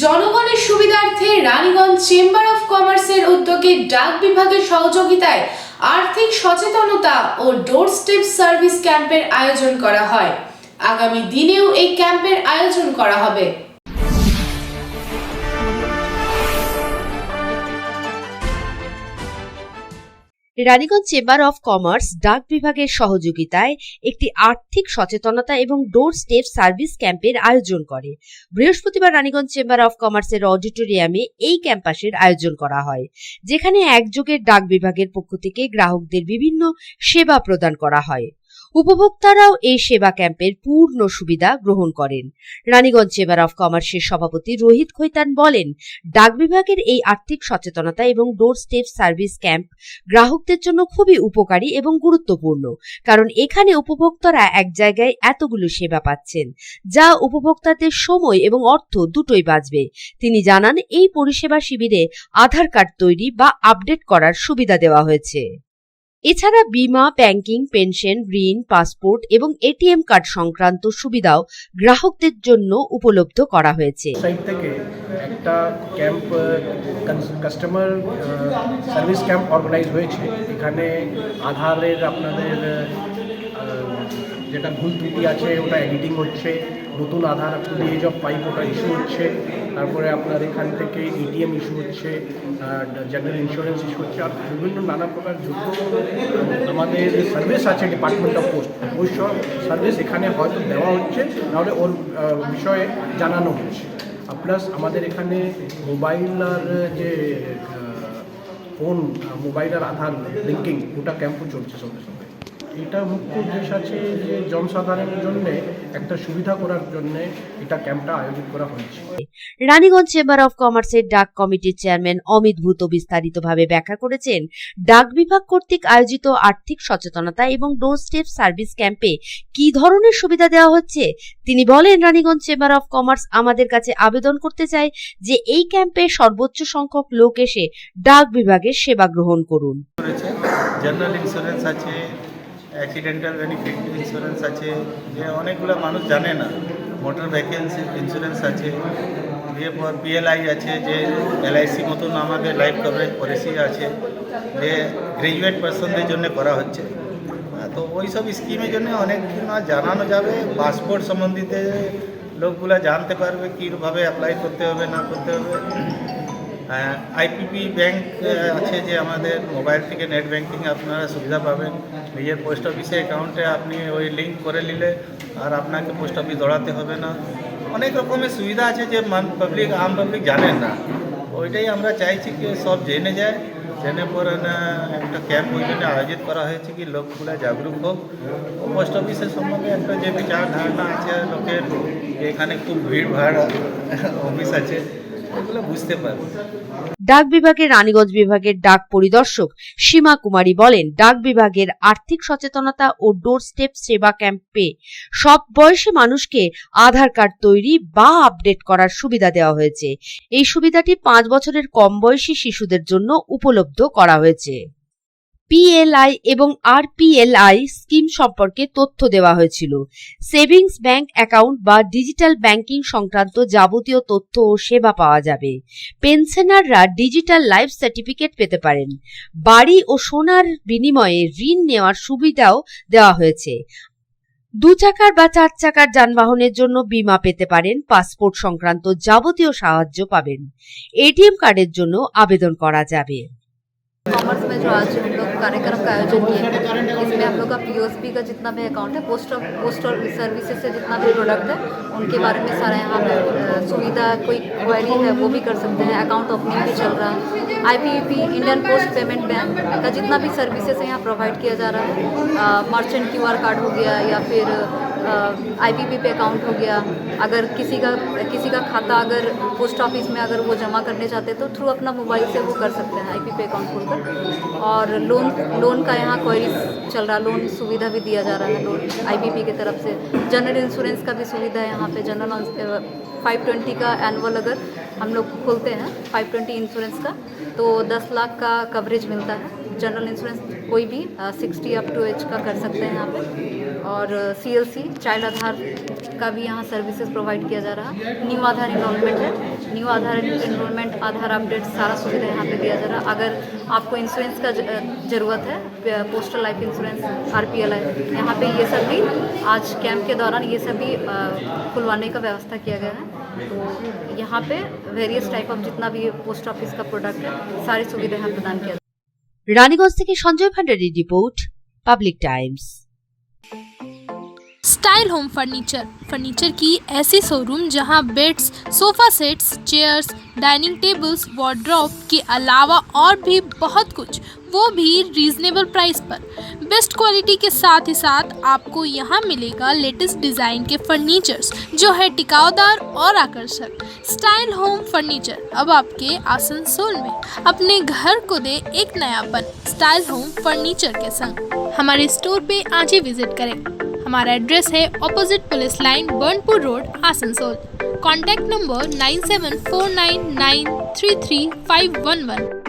জনগণের সুবিধার্থে Raniganj chamber of কমার্সের উদ্যোগে ডাক বিভাগের সহযোগিতায় আর্থিক সচেতনতা ও ডোর স্টেপ সার্ভিস ক্যাম্পের আয়োজন করা হয়। আগামী দিনেও এই ক্যাম্পের আয়োজন করা হবে। রানীগঞ্জ চেম্বার অফ কমার্স ডাক বিভাগের সহযোগিতায় একটি আর্থিক সচেতনতা এবং ডোর স্টেপ সার্ভিস ক্যাম্পের আয়োজন করে। বৃহস্পতিবার রানীগঞ্জ চেম্বার অফ কমার্সের অডিটোরিয়ামে এই ক্যাম্পাসের আয়োজন করা হয়, যেখানে একযোগে ডাক বিভাগের পক্ষ থেকে গ্রাহকদের বিভিন্ন সেবা প্রদান করা হয়। উপভোক্তারাও এই সেবা ক্যাম্পের পূর্ণ সুবিধা গ্রহণ করেন। রানীগঞ্জ চেম্বার অফ কমার্সের সভাপতি রোহিত খৈতান বলেন, ডাক বিভাগের এই আর্থিক সচেতনতা এবং ডোর স্টেপ সার্ভিস ক্যাম্প গ্রাহকদের জন্য খুবই উপকারী এবং গুরুত্বপূর্ণ, কারণ এখানে উপভোক্তারা এক জায়গায় এতগুলো সেবা পাচ্ছেন, যা উপভোক্তাদের সময় এবং অর্থ দুটোই বাঁচবে। তিনি জানান, এই পরিষেবা শিবিরে আধার কার্ড তৈরি বা আপডেট করার সুবিধা দেওয়া হয়েছে। এছাড়া বীমা, ব্যাংকিং, পেনশন, ঋণ, পাসপোর্ট এবং এটিএম কার্ড সংক্রান্ত সুবিধাও গ্রাহকদের জন্য উপলব্ধ করা হয়েছে। সাইট থেকে একটা camp, customer service camp organise হয়েছে। এখানে আধারের আপনাদের যেটা ভুল ত্রুটি আছে ওটা এডিটিং হচ্ছে, নতুন আধার টু দি এজ অফ 5 ওটা ইস্যু হচ্ছে, তারপরে আপনার এখান থেকে এটিএম ইস্যু হচ্ছে, জেনারেল ইন্স্যুরেন্স ইস্যু হচ্ছে, আর বিভিন্ন নানা প্রকার যত আমাদের সার্ভিস আছে ডিপার্টমেন্ট অফ পোস্ট সার্ভিস এখানে হয়তো দেওয়া হচ্ছে, নাহলে ওর বিষয়ে জানানো হচ্ছে। প্লাস আমাদের এখানে মোবাইল আর যে ফোন, মোবাইল আর আধার লিঙ্কিং ওটা ক্যাম্পও চলছে সঙ্গে সঙ্গে। এটা মুখ্য উদ্দেশ্য আছে যে জনসাধারণের জন্য একটা সুবিধা করার জন্য এটা ক্যাম্পটা আয়োজিত করা হয়েছে। রানীগঞ্জ চেম্বার অফ কমার্সের ডাক কমিটির চেয়ারম্যান অমিত ভূত বিস্তারিতভাবে ব্যাখ্যা করেছেন, ডাক বিভাগ কর্তৃক আয়োজিত আর্থিক সচেতনতা এবং ডোর স্টেপ সার্ভিস ক্যাম্পে কি ধরনের সুবিধা দেওয়া হচ্ছে। তিনি বলেন, রানীগঞ্জ চেম্বার অফ কমার্স আমাদের কাছে আবেদন করতে চায় যে এই ক্যাম্পে সর্বোচ্চ সংখ্যক লোক এসে ডাক বিভাগের সেবা গ্রহণ করুন। জেনারেল ইন্স্যুরেন্স আছে, অ্যাক্সিডেন্টাল বেনিফিট ইন্স্যুরেন্স আছে, যে অনেকগুলো মানুষ জানে না। মোটর ভেহিকেলস ইন্স্যুরেন্স আছে, এরপর পিএলআই আছে, যে এলআইসি মতন আমাদের লাইফ কভারেজ পলিসি আছে, যে গ্র্যাজুয়েট পার্সনদের জন্য করা হচ্ছে। তো ওই সব স্কিমের জন্য অনেক জানানো যাবে। পাসপোর্ট সম্বন্ধিত লোকগুলো জানতে পারবে কীভাবে অ্যাপ্লাই করতে হবে না করতে হবে। আইপিপি ব্যাংক আছে, যে আমাদের মোবাইল থেকে নেট ব্যাংকিং আপনারা সুবিধা পাবেন। নিজের পোস্ট অফিসে অ্যাকাউন্টে আপনি ওই লিঙ্ক করে নিলে আর আপনাকে পোস্ট অফিস দৌড়াতে হবে না। অনেক রকমের সুবিধা আছে যে আম পাবলিক জানেন না। ওইটাই আমরা চাইছি কি সব জেনে যায়, জেনে পরে না একটা ক্যাম্প ওই জন্য আয়োজিত করা হয়েছে কি লোকগুলো জাগরুক হোক। পোস্ট অফিসের সম্বন্ধে একটা যে বিচার ধারণা আছে লোকের, এখানে খুব ভিড় ভাড় অফিস আছে, এগুলো বুঝতে পারবে। ডাক বিভাগের রানীগঞ্জ বিভাগের ডাক পরিদর্শক সীমা কুমারী বলেন, ডাক বিভাগের আর্থিক সচেতনতা ও ডোর স্টেপ সেবা ক্যাম্পে সব বয়সী মানুষকে আধার কার্ড তৈরি বা আপডেট করার সুবিধা দেওয়া হয়েছে। এই সুবিধাটি 5 বছরের কম বয়সী শিশুদের জন্য উপলব্ধ করা হয়েছে। পিএলআই এবং আরপিএলআই স্কিম সম্পর্কে তথ্য দেওয়া হয়েছিল। সেভিংস ব্যাংক অ্যাকাউন্ট বা ডিজিটাল ব্যাংকিং সংক্রান্ত যাবতীয় তথ্য ও সেবা পাওয়া যাবে। পেনশনাররা ডিজিটাল লাইফ সার্টিফিকেট পেতে পারেন। বাড়ি ও সোনার বিনিময়ে ঋণ নেওয়ার সুবিধাও দেওয়া হয়েছে। 2 চাকার বা 4 চাকার যানবাহনের জন্য বীমা পেতে পারেন। পাসপোর্ট সংক্রান্ত যাবতীয় সাহায্য পাবেন। এটিএম কার্ডের জন্য আবেদন করা যাবে। कॉमर्स में जो आज हम लोग कार्यक्रम का आयोजन किए हैं, इसमें हम लोग का पीओएसबी का जितना भी अकाउंट है, पोस्ट सर्विसेज से जितना भी प्रोडक्ट है उनके बारे में सारा यहाँ पे सुविधा, कोई क्वेरी है वो भी कर सकते हैं। अकाउंट ओपनिंग भी चल रहा है। IPP Indian post payment bank का जितना भी सर्विसेज है यहाँ प्रोवाइड किया जा रहा है। मर्चेंट क्यूआर कार्ड हो गया या फिर आईपीपी पे अकाउंट हो गया। अगर किसी का खाता अगर पोस्ट ऑफिस में अगर वो जमा करने चाहते हैं तो थ्रू अपना मोबाइल से वो कर सकते हैं आईपीपी अकाउंट खोलकर। और लोन का यहाँ क्वेरीज चल रहा है, लोन सुविधा भी दिया जा रहा है लोन आईपीपी की तरफ से। जनरल इंश्योरेंस का भी सुविधा है यहाँ पे। जनरल 520 का एनुअल अगर हम लोग खोलते हैं 520 इंश्योरेंस का, तो 10 लाख का कवरेज मिलता है। जनरल इंश्योरेंस कोई भी 60 अप टू एज का कर सकते हैं यहाँ पे। और CLC चाइल्ड आधार का भी यहाँ सर्विसेज प्रोवाइड किया जा रहा है। न्यू आधार इनरोलमेंट है, न्यू आधार इनरोलमेंट, आधार अपडेट, सारा सुविधा यहाँ पे दिया जा रहा है। अगर आपको इंश्योरेंस का ज़रूरत है, पोस्टल लाइफ इंश्योरेंस, RPLI, यहाँ पे ये सब भी आज कैंप के दौरान ये सब भी खुलवाने का व्यवस्था किया गया है। तो यहाँ पे वेरियस टाइप ऑफ जितना भी पोस्ट ऑफिस का प्रोडक्ट है, सारी सुविधा यहाँ प्रदान किया। রানীগঞ্জ থেকে সঞ্জয় ভান্ডারীর report, public times. Style home furniture की ऐसी शोरूम जहां beds, sofa sets, chairs, dining tables, wardrobe के अलावा और भी बहुत कुछ, वो भी रीजनेबल प्राइस पर। बेस्ट क्वालिटी के साथ ही साथ आपको यहां मिलेगा लेटेस्ट डिज़ाइन के फर्नीचर्स जो है टिकाऊदार और आकर्षक। स्टाइल होम फर्नीचर अब आपके आसनसोल में। अपने घर को दे एक नयापन स्टाइल होम फर्नीचर के संग। हमारे स्टोर पे आज ही विजिट करें। हमारा एड्रेस है opposite police line, Burnpur road, Asansol. Contact number 9749933511।